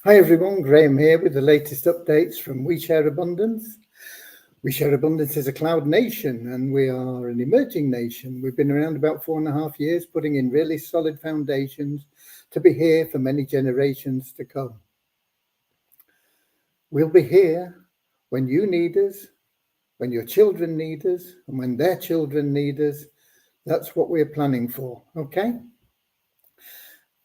Hi everyone, Graham here with the latest updates from We Share Abundance. We Share Abundance is a cloud nation and we are an emerging nation. We've been around about 4.5 years, putting in really solid foundations to be here for many generations to come. We'll be here when you need us, when your children need us, and when their children need us. That's what we're planning for, okay?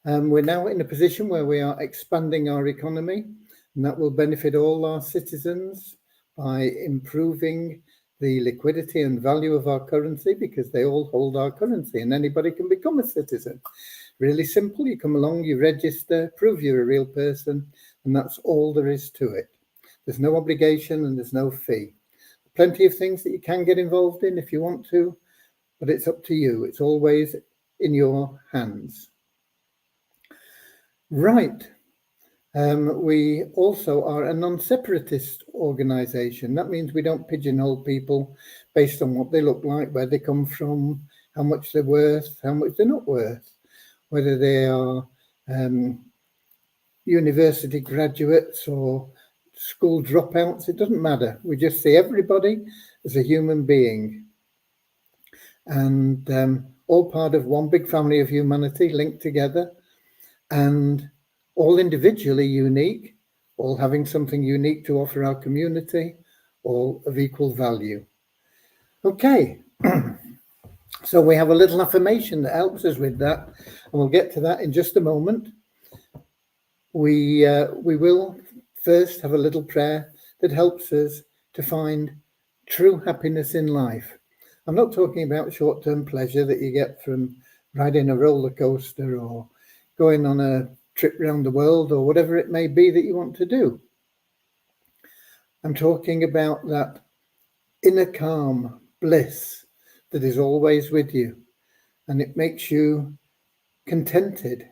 We're now in a position where we are expanding our economy, and that will benefit all our citizens by improving the liquidity and value of our currency, because they all hold our currency and anybody can become a citizen. Really simple. You come along, you register, prove you're a real person, and that's all there is to it. There's no obligation and there's no fee. Plenty of things that you can get involved in if you want to, but it's up to you. It's always in your hands. Right. We also are a non-separatist organisation. That means we don't pigeonhole people based on what they look like, where they come from, how much they're worth, how much they're not worth, whether they are university graduates or school dropouts. It doesn't matter. We just see everybody as a human being and all part of one big family of humanity linked together, and all individually unique, all having something unique to offer our community, all of equal value. Okay, so we have a little affirmation that helps us with that, and we'll get to that in just a moment. We will first have a little prayer that helps us to find true happiness in life. I'm not talking about short-term pleasure that you get from riding a roller coaster or going on a trip around the world or whatever it may be that you want to do. I'm talking about that inner calm, bliss that is always with you, and it makes you contented.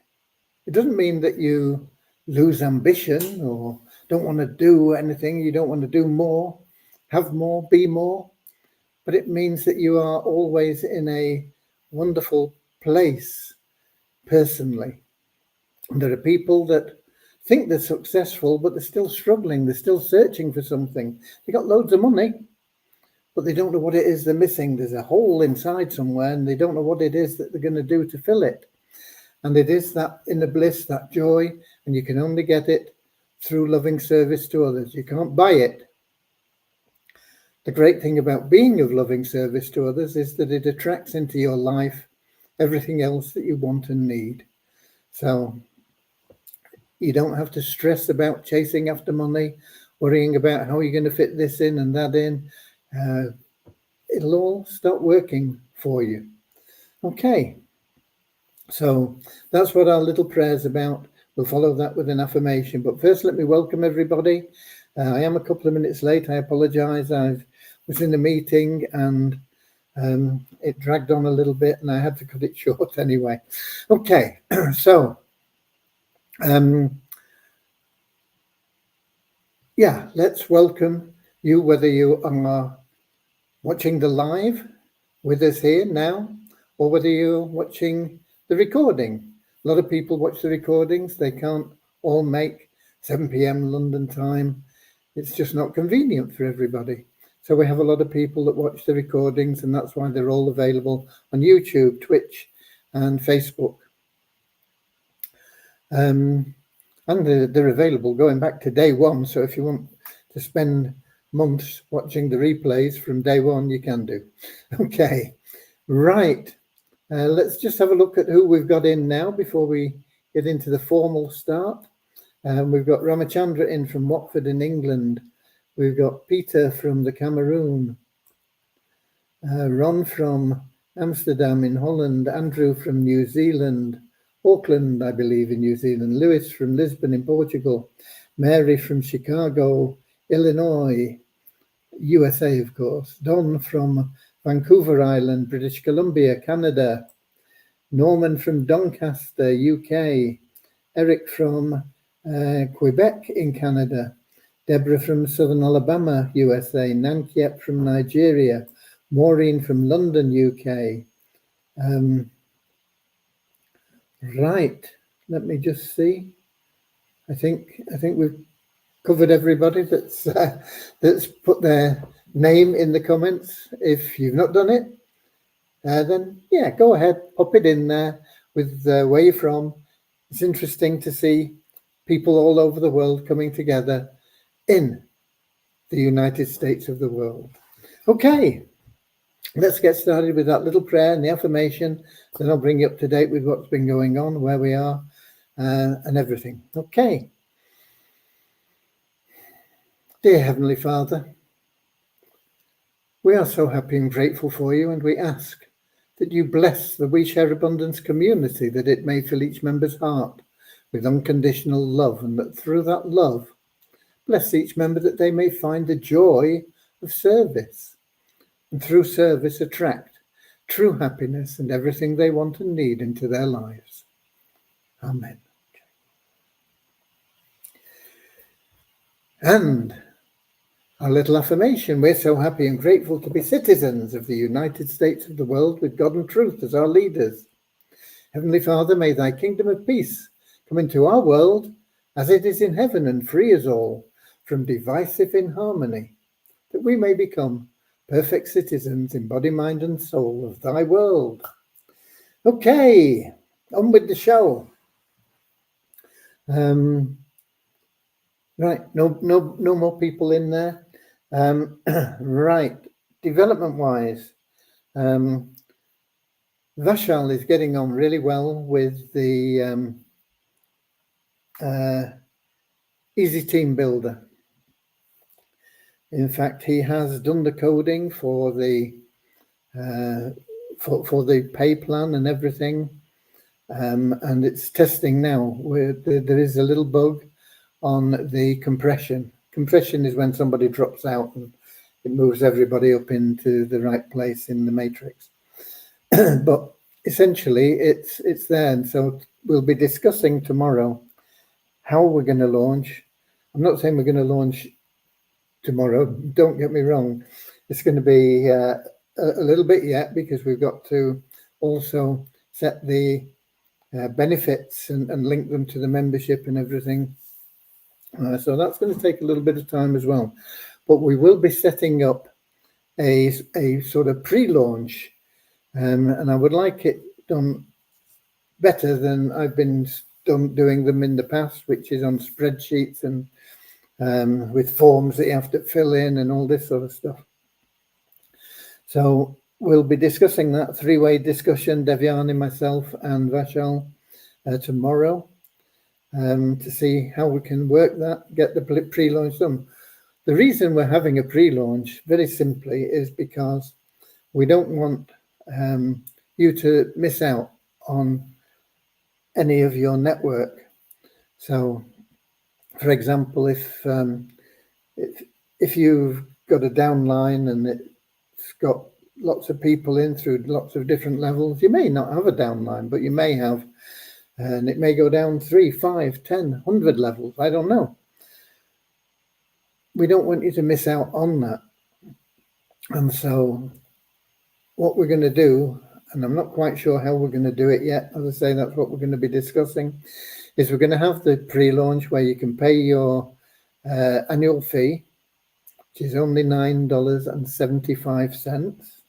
It doesn't mean that you lose ambition or don't want to do anything, you don't want to do more, have more, be more, but it means that you are always in a wonderful place personally. And there are people that think they're successful, but they're still struggling. They're still searching for something. They got loads of money, but they don't know what it is they're missing. There's a hole inside somewhere, and they don't know what it is that they're going to do to fill it. And it is that inner bliss, that joy, and you can only get it through loving service to others. You can't buy it. The great thing about being of loving service to others is that it attracts into your life everything else that you want and need. So you don't have to stress about chasing after money, worrying about how you're going to fit this in and that in. It'll all start working for you. Okay, so that's what our little prayer's about. We'll follow that with an affirmation. But first, let me welcome everybody. I am a couple of minutes late. I apologize. I was in a meeting and it dragged on a little bit and I had to cut it short anyway. Okay, so yeah, let's welcome you, whether you are watching the live with us here now, or whether you're watching the recording. A lot of people watch the recordings. They can't all make 7 p.m. London time. It's just not convenient for everybody. So we have a lot of people that watch the recordings, and that's why they're all available on YouTube, Twitch, and Facebook. And they're available going back to day one. So if you want to spend months watching the replays from day one, you can do. Okay, right. Let's just have a look at who we've got in now before we get into the formal start. We've got Ramachandra in from Watford in England. We've got Peter from the Cameroon. Ron from Amsterdam in Holland. Andrew from New Zealand. Auckland, I believe, in New Zealand. Lewis from Lisbon in Portugal. Mary from Chicago, Illinois, USA, of course. Don from Vancouver Island, British Columbia, Canada. Norman from Doncaster, UK. Eric from Quebec in Canada. Deborah from Southern Alabama, USA. Nankiep from Nigeria. Maureen from London, UK. Right, let me just see. I think we've covered everybody that's put their name in the comments. If you've not done it, then yeah, go ahead, pop it in there with where you're from. It's interesting to see people all over the world coming together in the United States of the world. Okay, let's get started with that little prayer and the affirmation. Then I'll bring you up to date with what's been going on, where we are, and everything. Okay. Dear Heavenly Father, we are so happy and grateful for you, and we ask that you bless the We Share Abundance community, that it may fill each member's heart with unconditional love, and that through that love, bless each member that they may find the joy of service, and through service attract true happiness and everything they want and need into their lives. Amen. And our little affirmation: we're so happy and grateful to be citizens of the United States of the world with God and truth as our leaders. Heavenly Father, may thy kingdom of peace come into our world as it is in heaven, and free us all from divisive inharmony, that we may become perfect citizens in body, mind and soul of thy world. Okay, on with the show. Right, no more people in there. Right, development-wise, Vashal is getting on really well with the Easy Team Builder. In fact, he has done the coding for the pay plan and everything, and it's testing now. There is a little bug on the compression. Compression is when somebody drops out and it moves everybody up into the right place in the matrix. But essentially, it's there, and so we'll be discussing tomorrow how we're going to launch. I'm not saying we're going to launch tomorrow. Don't get me wrong. It's going to be a little bit yet, because we've got to also set the benefits and link them to the membership and everything. So that's going to take a little bit of time as well. But we will be setting up a sort of pre-launch, and I would like it done better than I've been doing them in the past, which is on spreadsheets and with forms that you have to fill in and all this sort of stuff. So we'll be discussing that three-way discussion, Devyani, myself and Vashal, tomorrow, to see how we can work that, get the pre-launch done. The reason we're having a pre-launch, very simply, is because we don't want you to miss out on any of your network. So, for example, if you've got a downline and it's got lots of people in through lots of different levels, you may not have a downline, but you may have, and it may go down 3, 5, 10, 100 levels. I don't know. We don't want you to miss out on that. And so what we're going to do, and I'm not quite sure how we're going to do it yet, as I say, that's what we're going to be discussing, is we're going to have the pre-launch where you can pay your annual fee, which is only $9.75.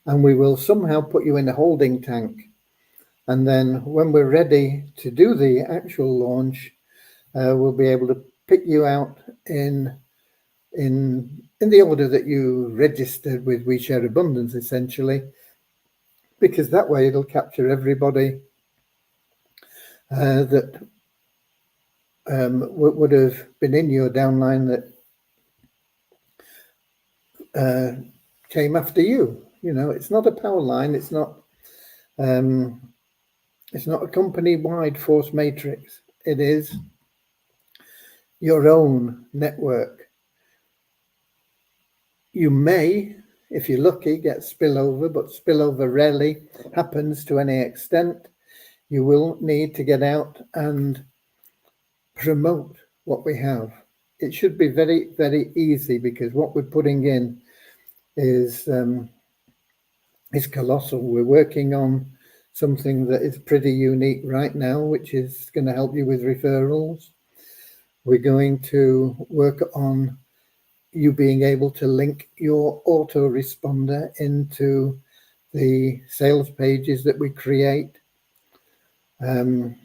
And we will somehow put you in a holding tank. And then when we're ready to do the actual launch, we'll be able to pick you out in the order that you registered with We Share Abundance, essentially, because that way it'll capture everybody that would have been in your downline that came after you. You know, it's not a power line. It's not a company-wide force matrix. It is your own network. You may, if you're lucky, get spillover, but spillover rarely happens to any extent. You will need to get out and promote what we have. It should be very, very easy, because what we're putting in is colossal. We're working on something that is pretty unique right now, which is going to help you with referrals. We're going to work on you being able to link your autoresponder into the sales pages that we create. I'm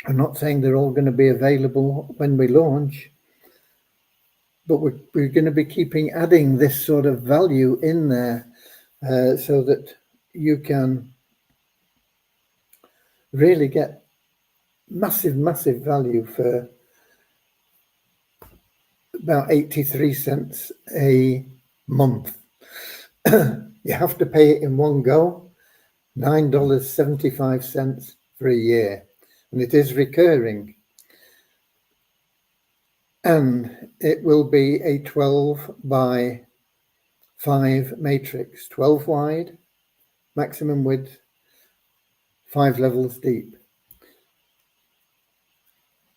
not saying they're all going to be available when we launch, but we're going to be adding this sort of value in there so that you can really get massive value for about 83 cents a month. You have to pay it in one go, $9.75 for a year, and it is recurring. And it will be a 12 by 5 matrix, 12 wide, maximum width, 5 levels deep.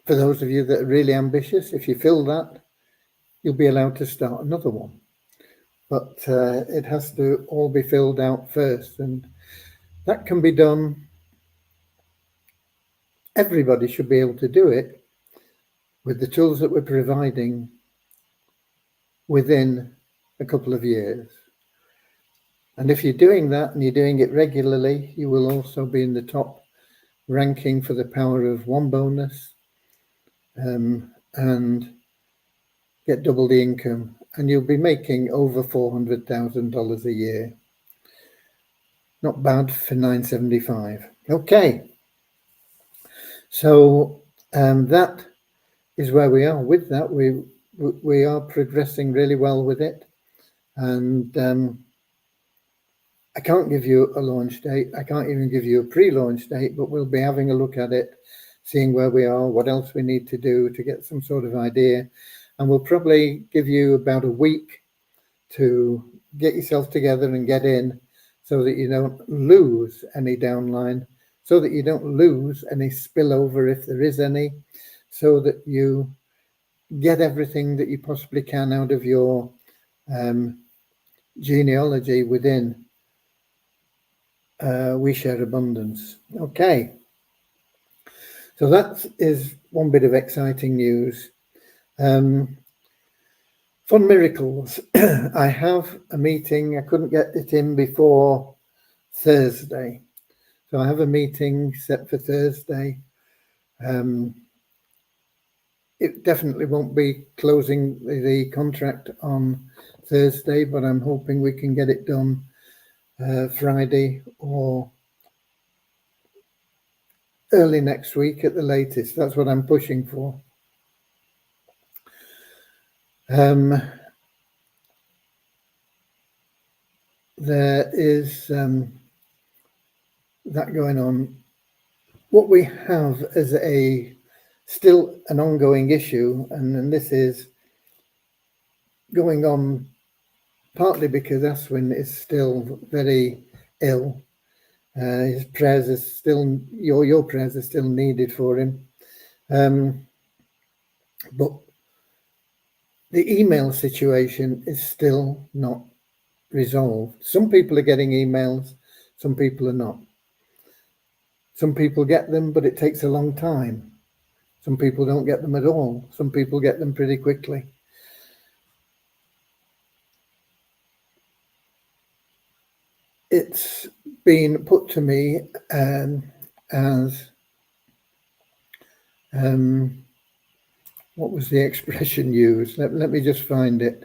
For those of you that are really ambitious, if you fill that, you'll be allowed to start another one. But it has to all be filled out first, and that can be done. Everybody should be able to do it with the tools that we're providing within a couple of years. And if you're doing that and you're doing it regularly, you will also be in the top ranking for the Power of One bonus and get double the income. And you'll be making over $400,000 a year. Not bad for $9.75. Okay. So that is where we are with that. We are progressing really well with it. And I can't give you a launch date. I can't even give you a pre-launch date, but we'll be having a look at it, seeing where we are, what else we need to do to get some sort of idea. And we'll probably give you about a week to get yourself together and get in so that you don't lose any downline, so that you don't lose any spillover if there is any, so that you get everything that you possibly can out of your genealogy within We Share Abundance. Okay. So that is one bit of exciting news. Fun Miracles. I have a meeting. I couldn't get it in before Thursday. So I have a meeting set for Thursday. It definitely won't be closing the contract on Thursday, but I'm hoping we can get it done Friday or early next week at the latest. That's what I'm pushing for. There is that going on. What we have as still an ongoing issue, and this is going on partly because Aswin is still very ill. His prayers are still, your prayers are still needed for him. But the email situation is still not resolved. Some people are getting emails, some people are not. Some people get them, but it takes a long time. Some people don't get them at all. Some people get them pretty quickly. It's been put to me as what was the expression used? Let me just find it.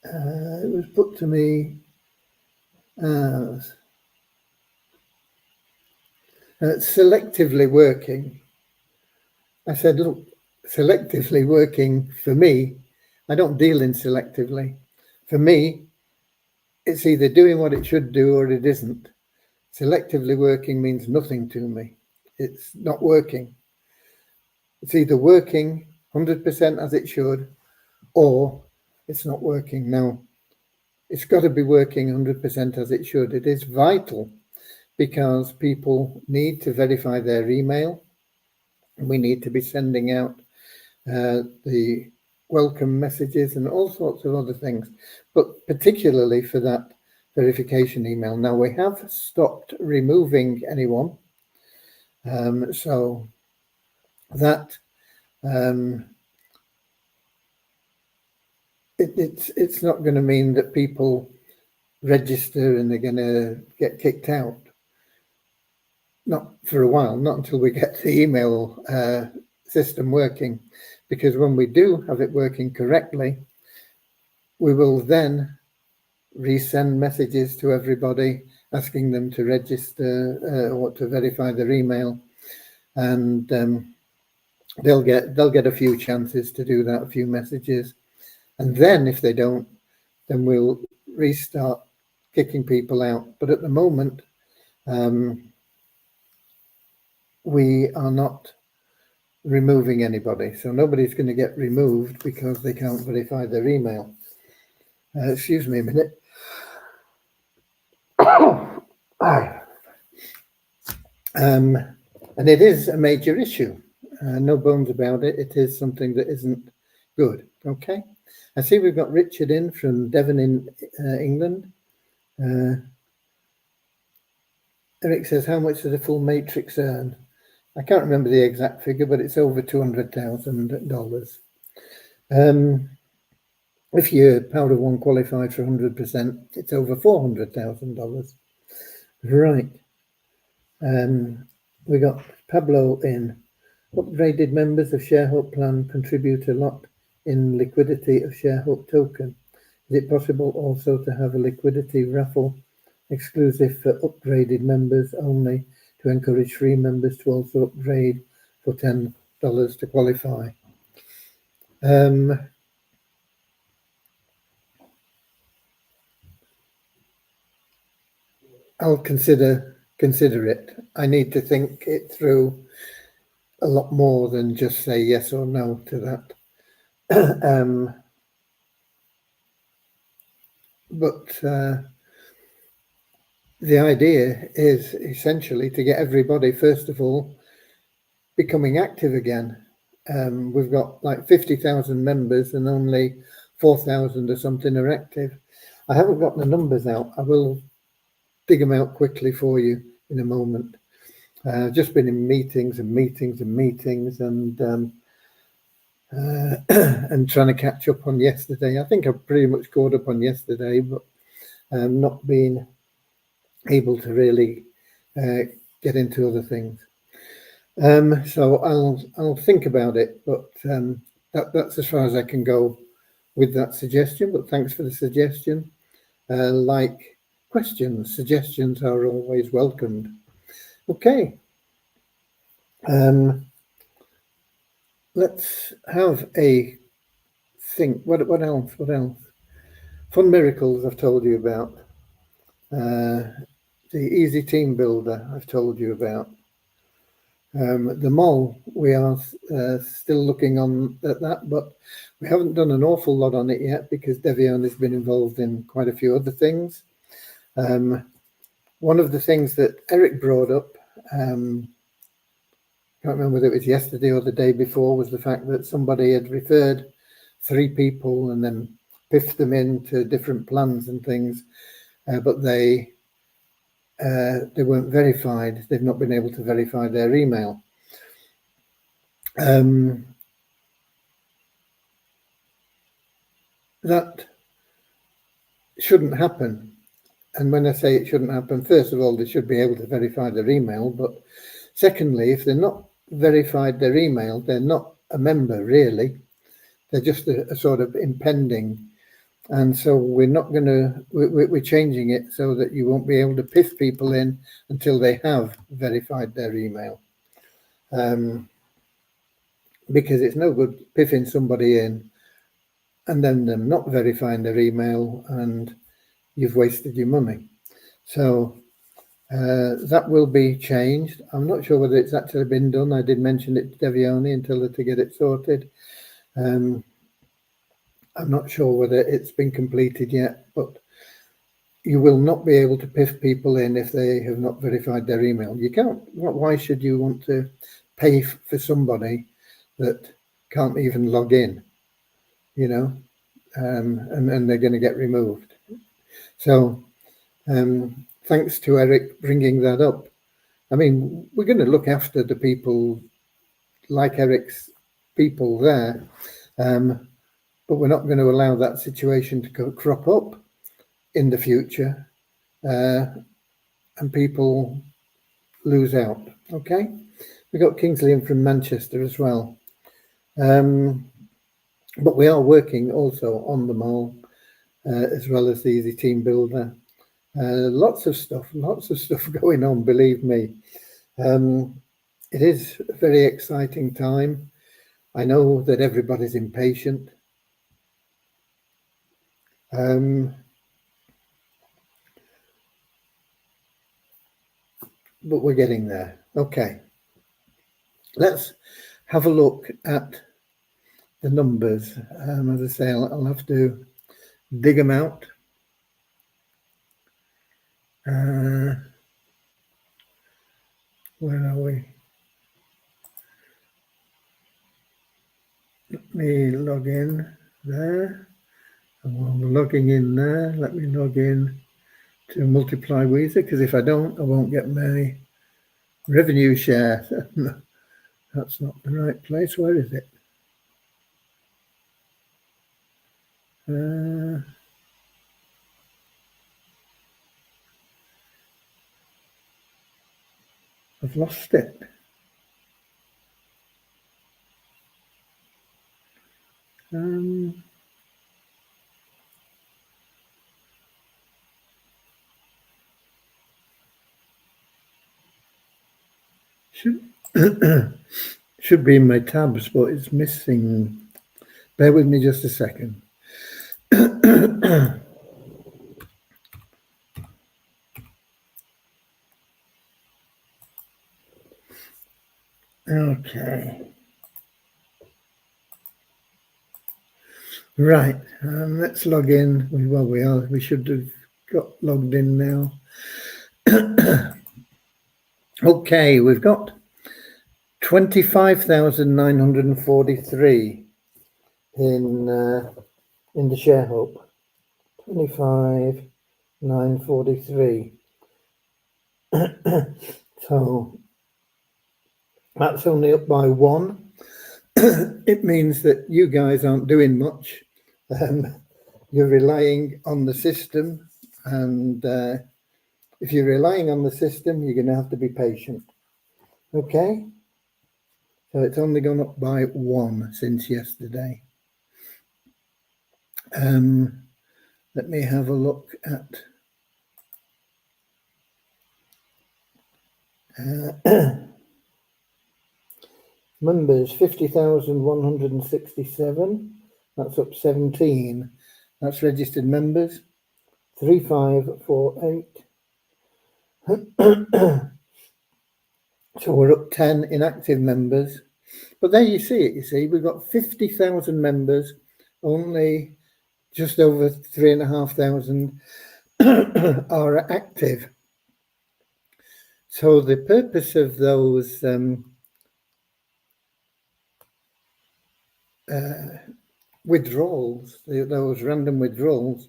It was put to me as selectively working. I said, look, selectively working for me, I don't deal in selectively. For me, it's either doing what it should do or it isn't. Selectively working means nothing to me. It's not working. It's either working 100% as it should, or it's not working. Now, it's got to be working 100% as it should. It is vital because people need to verify their email. We need to be sending out the welcome messages and all sorts of other things, but particularly for that verification email. Now we have stopped removing anyone, so that it's not going to mean that people register and they're going to get kicked out. Not for a while, not until we get the email system working, because when we do have it working correctly, we will then resend messages to everybody asking them to register or to verify their email, and they'll get a few chances to do that, a few messages, and then if they don't, then we'll restart kicking people out. But at the moment, we are not removing anybody, so nobody's going to get removed because they can't verify their email. Excuse me a minute. And it is a major issue, no bones about it. It is something that isn't good. Okay, I see we've got Richard in from Devon in England. Eric says, how much does a full matrix earn? I can't remember the exact figure, but it's over $200,000. If you're Powder One qualified for 100%, it's over $400,000. Right. We got Pablo in. Upgraded members of ShareHope plan contribute a lot in liquidity of ShareHope token. Is it possible also to have a liquidity raffle exclusive for upgraded members only, to encourage free members to also upgrade for $10 to qualify? I'll consider it. I need to think it through a lot more than just say yes or no to that. But the idea is essentially to get everybody, first of all, becoming active again. We've got like 50,000 members and only 4,000 or something are active. I haven't got the numbers out. I will dig them out quickly for you in a moment. I've just been in meetings and trying to catch up on yesterday. I think I've pretty much caught up on yesterday, but not been able to really get into other things. So I'll think about it, but that's as far as I can go with that suggestion. But thanks for the suggestion. Like questions, suggestions are always welcomed. Okay. Let's have a think. What else? Fun Miracles I've told you about. The Easy Team Builder I've told you about. The mole, we are still looking on at that, but we haven't done an awful lot on it yet because Devion has been involved in quite a few other things. One of the things that Eric brought up, can't remember whether it was yesterday or the day before, was the fact that somebody had referred 3 people and then piffed them into different plans and things, but they weren't verified. They've not been able to verify their email. That shouldn't happen. And when I say it shouldn't happen, first of all, they should be able to verify their email. But secondly, if they're not verified their email, they're not a member, really. They're just a sort of impending. And so we're not going to, we're changing it so that you won't be able to piff people in until they have verified their email. Because it's no good piffing somebody in and then them not verifying their email and you've wasted your money. So that will be changed. I'm not sure whether it's actually been done. I did mention it to Devioni and tell her to get it sorted. I'm not sure whether it's been completed yet, but you will not be able to piff people in if they have not verified their email. You can't. Why should you want to pay for somebody that can't even log in, you know, and they're going to get removed. So thanks to Eric bringing that up. I mean, we're going to look after the people like Eric's people there, but we're not going to allow that situation to crop up in the future and people lose out. Okay, we got Kingsley in from Manchester as well, but we are working also on the mole as well as the Easy Team Builder. Lots of stuff going on, believe me. It is a very exciting time. I know that everybody's impatient. But we're getting there. Okay. Let's have a look at the numbers. As I say, I'll have to dig them out. Where are we? Let me log in there. And while we're logging in there, let me log in to Multiply Weezer, because if I don't, I won't get my revenue share. That's not the right place. Where is it? I've lost it. Should be in my tabs, but it's missing. Bear with me just a second. Okay. Right. Let's log in. Well, we are. We should have got logged in now. Okay, we've got 25,943 in the ShareHope. 25,943. So that's only up by 1. It means that you guys aren't doing much. You're relying on the system, and if you're relying on the system, you're going to have to be patient. Okay? So it's only gone up by 1 since yesterday. Let me have a look at members. 50,167. That's up 17. That's registered members. 3548. So we're up 10 inactive members. But there you see it, you see, we've got 50,000 members, only just over 3,500 are active. So the purpose of those withdrawals, those random withdrawals,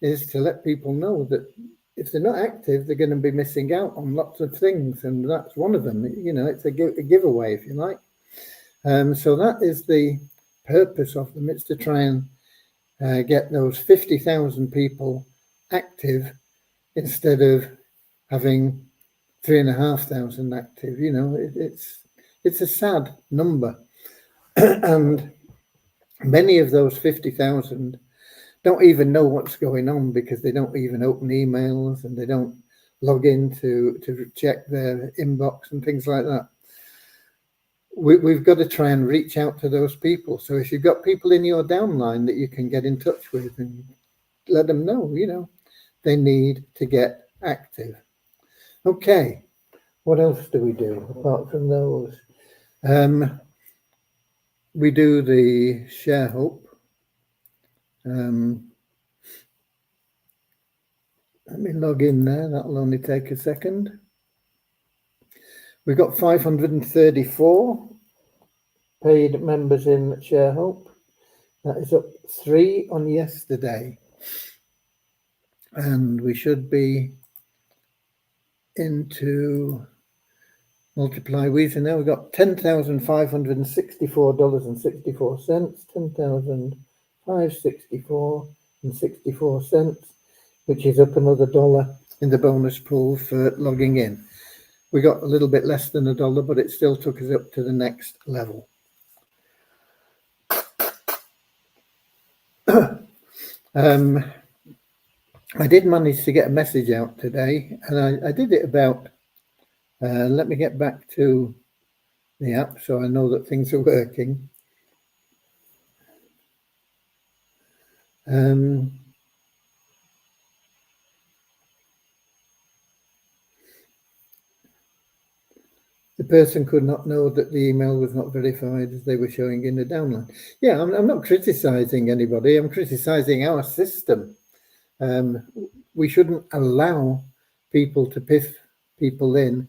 is to let people know that if they're not active, they're going to be missing out on lots of things, and that's one of them. You know, it's a giveaway, if you like. So that is the purpose of them. It's to try and get those 50,000 people active instead of having 3,500 active. You know, it's a sad number, and many of those 50,000 don't even know what's going on because they don't even open emails and they don't log in to check their inbox and things like that. We've got to try and reach out to those people. So if you've got people in your downline that you can get in touch with and let them know, you know, they need to get active. Okay, what else do we do apart from those? We do the ShareHope. Let me log in there. That'll only take a second. We've got 534. paid members in ShareHope. That is up 3 on yesterday. And we should be into multiply Weezer now. We've got $10,564.64, $10,564.64, which is up another $1 in the bonus pool for logging in. We got a little bit less than $1, but it still took us up to the next level. I did manage to get a message out today, and I did it about, let me get back to the app so I know that things are working. The person could not know that the email was not verified as they were showing in the downline. Yeah, I'm not criticizing anybody. I'm criticizing our system. We shouldn't allow people to piff people in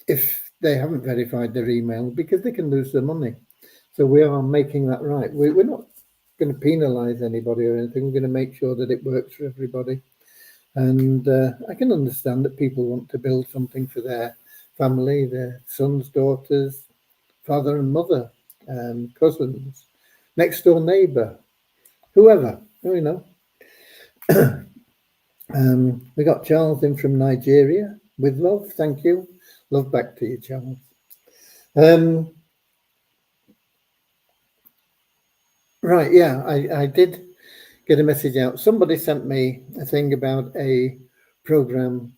if they haven't verified their email, because they can lose their money. So we are making that right. We're not going to penalize anybody or anything. We're going to make sure that it works for everybody. And I can understand that people want to build something for their family, their sons, daughters, father and mother, cousins, next door neighbor, whoever, you know. We got Charles in from Nigeria with love. Thank you. Love back to you, Charles. Right, yeah, I did get a message out. Somebody sent me a thing about a program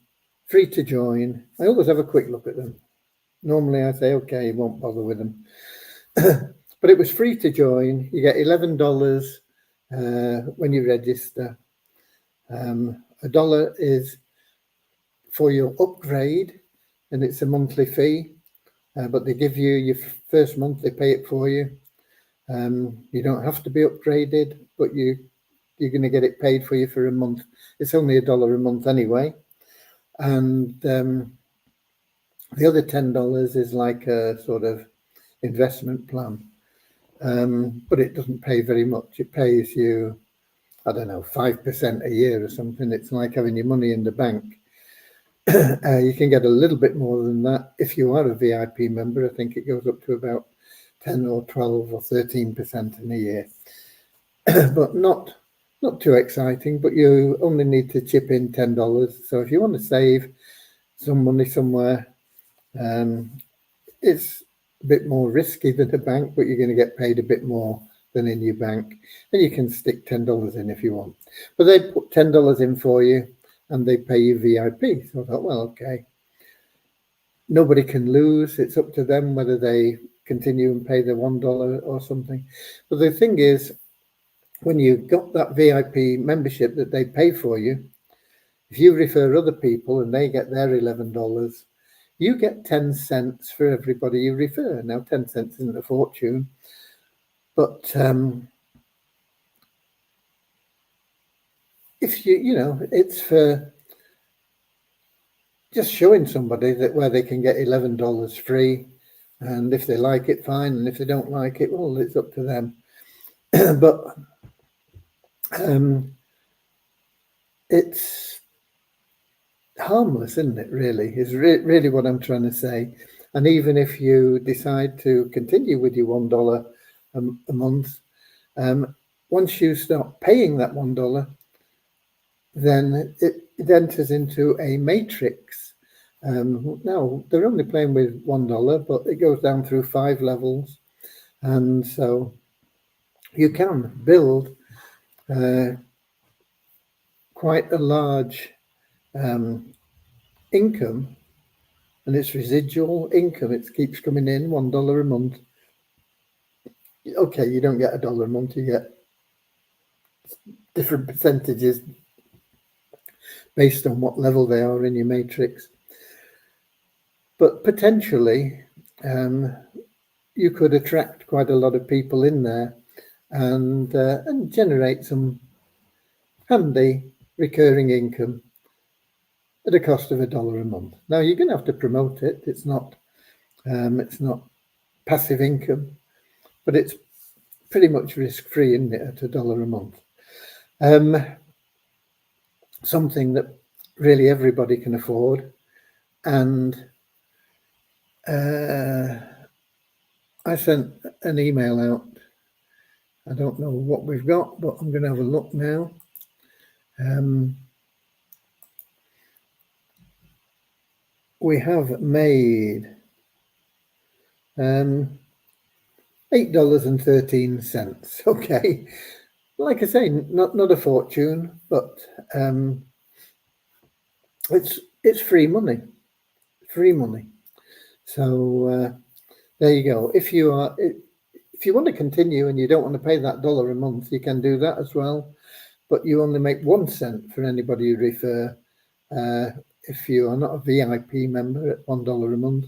free to join. I always have a quick look at them. Normally I say, okay, won't bother with them. But it was free to join. You get $11 when you register. $1 is for your upgrade, and it's a monthly fee. But they give you your first month, they pay it for you. You don't have to be upgraded, but you're going to get it paid for you for a month. It's only $1 a month anyway. And the other $10 is like a sort of investment plan. But it doesn't pay very much. It pays you, I don't know, 5% a year or something. It's like having your money in the bank. You can get a little bit more than that if you are a VIP member. I think it goes up to about 10 or 12 or 13% in a year. But not too exciting, but you only need to chip in $10. So if you want to save some money somewhere, it's a bit more risky than a bank, but you're going to get paid a bit more than in your bank. And you can stick $10 in if you want. But they put $10 in for you and they pay you VIP. So I thought, well, okay. Nobody can lose. It's up to them whether they continue and pay the $1 or something. But the thing is, when you got that VIP membership that they pay for you, if you refer other people and they get their $11, you get 10 cents for everybody you refer. Now, 10 cents isn't a fortune, but if it's for just showing somebody that where they can get $11 free, and if they like it, fine, and if they don't like it, well, it's up to them. But it's harmless, isn't it? Really, is really what I'm trying to say. And even if you decide to continue with your $1 a month, once you start paying that $1, then it enters into a matrix. Now they're only playing with $1, but it goes down through 5 levels, and so you can build quite a large income, and it's residual income. It keeps coming in, $1 a month. Okay, you don't get $1 a month, you get different percentages based on what level they are in your matrix. But potentially, you could attract quite a lot of people in there and generate some handy recurring income at a cost of $1 a month. Now you're going to have to promote it. It's not passive income, but it's pretty much risk-free, isn't it, at $1 a month? Something that really everybody can afford. And I sent an email out. I don't know what we've got, but I'm going to have a look now. We have made $8.13. Okay, like I say, not a fortune, but it's free money. So there you go. If you want to continue and you don't want to pay that $1 a month, you can do that as well. But you only make 1 cent for anybody you refer. If you are not a VIP member at $1 a month,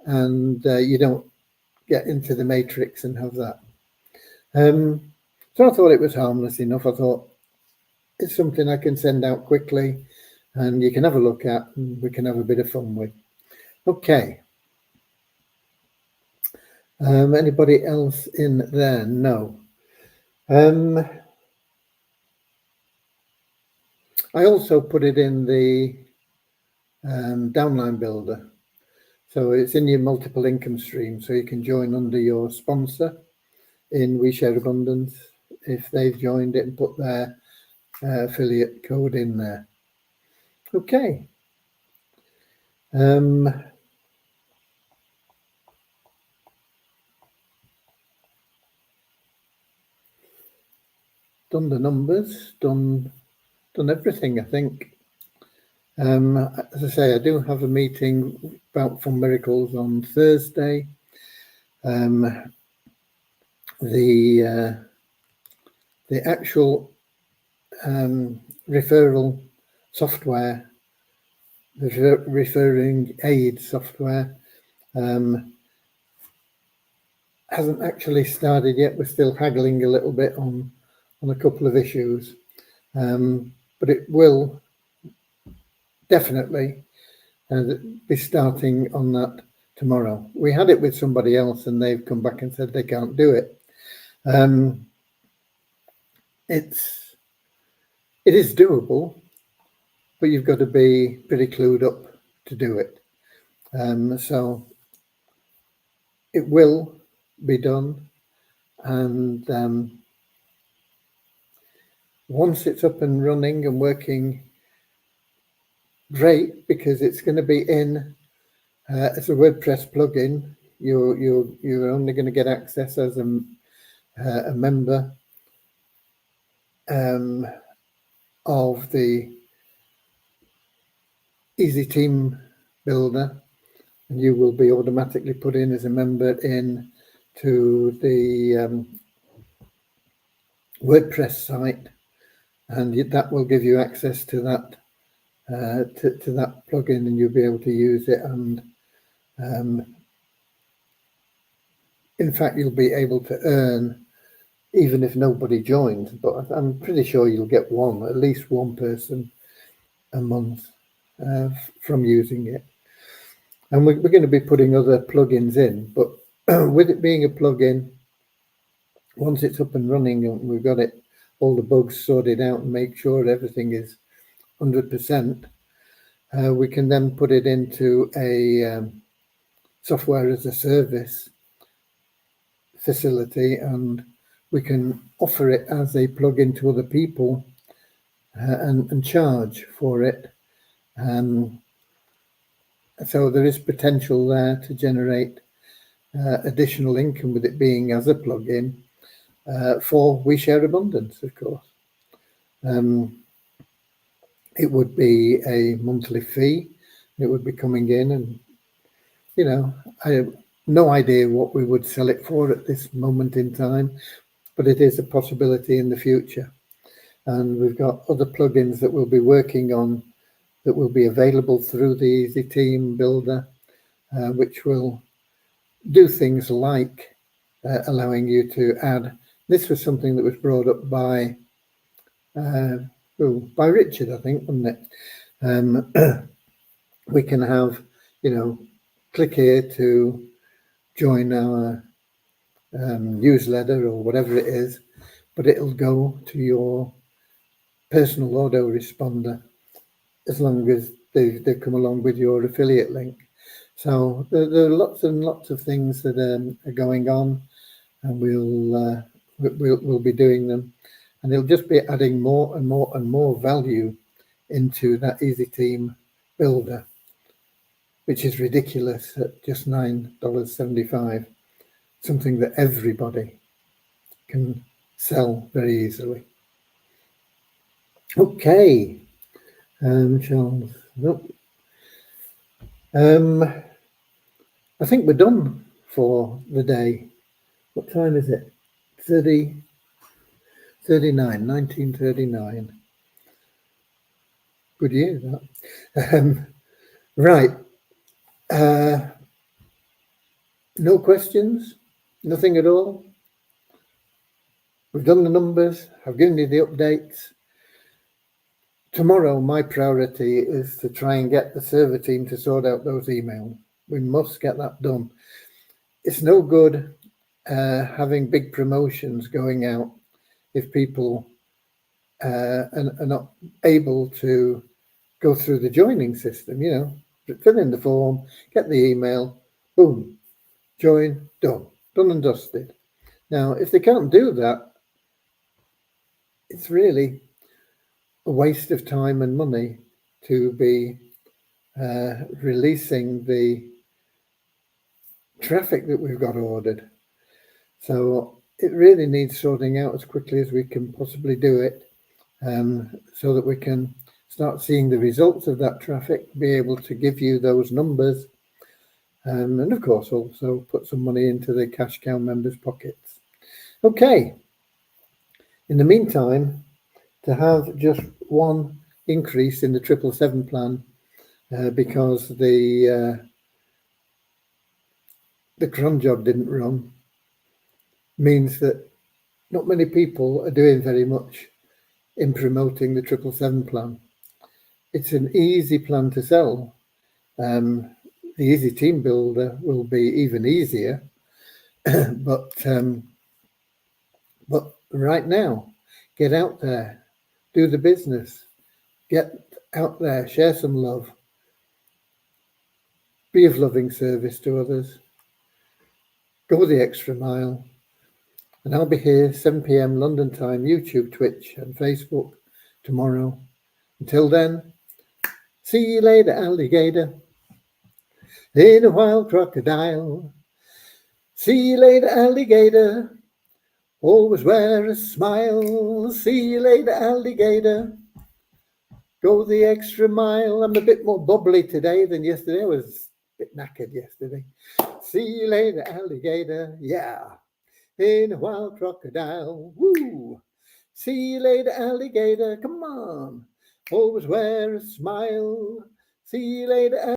and you don't get into the matrix and have that. So I thought it was harmless enough. I thought it's something I can send out quickly, and you can have a look at, and we can have a bit of fun with. Okay. Anybody else in there? No. I also put it in the downline builder. So it's in your multiple income stream. So you can join under your sponsor in We Share Abundance if they've joined it and put their affiliate code in there. Okay. Done the numbers, done everything, I think. As I say, I do have a meeting about Fund Miracles on Thursday. The actual referral software, the referring aid software, hasn't actually started yet. We're still haggling a little bit on a couple of issues, but it will definitely be starting on that tomorrow. We had it with somebody else and they've come back and said they can't do it. It is doable, but you've got to be pretty clued up to do it. So it will be done, and once it's up and running and working, great, because it's going to be in as a WordPress plugin. You're only going to get access as a member of the Easy Team Builder, and you will be automatically put in as a member in to the WordPress site, and that will give you access to that to that plugin, and you'll be able to use it. And in fact, you'll be able to earn even if nobody joins, but I'm pretty sure you'll get at least one person a month from using it. And we're going to be putting other plugins in, but with it being a plugin, once it's up and running and we've got it, all the bugs sorted out and make sure everything is 100%, we can then put it into a software as a service facility, and we can offer it as a plugin to other people and charge for it. So there is potential there to generate additional income with it being as a plugin for We Share Abundance, of course. It would be a monthly fee. It would be coming in, and I have no idea what we would sell it for at this moment in time, but it is a possibility in the future. And we've got other plugins that we'll be working on that will be available through the Easy Team Builder, which will do things like allowing you to add. This was something that was brought up by Richard, I think, wasn't it? We can have, click here to join our newsletter or whatever it is, but it'll go to your personal autoresponder as long as they come along with your affiliate link. So there are lots and lots of things that are going on, and we'll be doing them, and it'll just be adding more and more and more value into that EasyTeam builder, which is ridiculous at just $9.75, something that everybody can sell very easily. Okay, Charles. Nope. I think we're done for the day. What time is it? 1939. Good year, that. Right. No questions? Nothing at all? We've done the numbers. I've given you the updates. Tomorrow, my priority is to try and get the server team to sort out those emails. We must get that done. It's no good having big promotions going out if people are not able to go through the joining system. Fill in the form, get the email, boom, join, done and dusted. Now, if they can't do that, it's really a waste of time and money to be releasing the traffic that we've got ordered. So it really needs sorting out as quickly as we can possibly do it, so that we can start seeing the results of that traffic, be able to give you those numbers, and of course also put some money into the Cash Cow members' pockets. Okay. In the meantime, to have just one increase in the 777 plan because the cron job didn't run means that not many people are doing very much in promoting the 777 plan. It's an easy plan to sell. The EasyTeam builder will be even easier, but right now, get out there, do the business, get out there, share some love, be of loving service to others, go the extra mile. And I'll be here 7 p.m. London time, YouTube, Twitch, and Facebook tomorrow. Until then, see you later, alligator. In a wild crocodile. See you later, alligator. Always wear a smile. See you later, alligator. Go the extra mile. I'm a bit more bubbly today than yesterday. I was a bit knackered yesterday. See you later, alligator. Yeah. In a wild crocodile. Woo! See you later, alligator. Come on. Always wear a smile. See you later,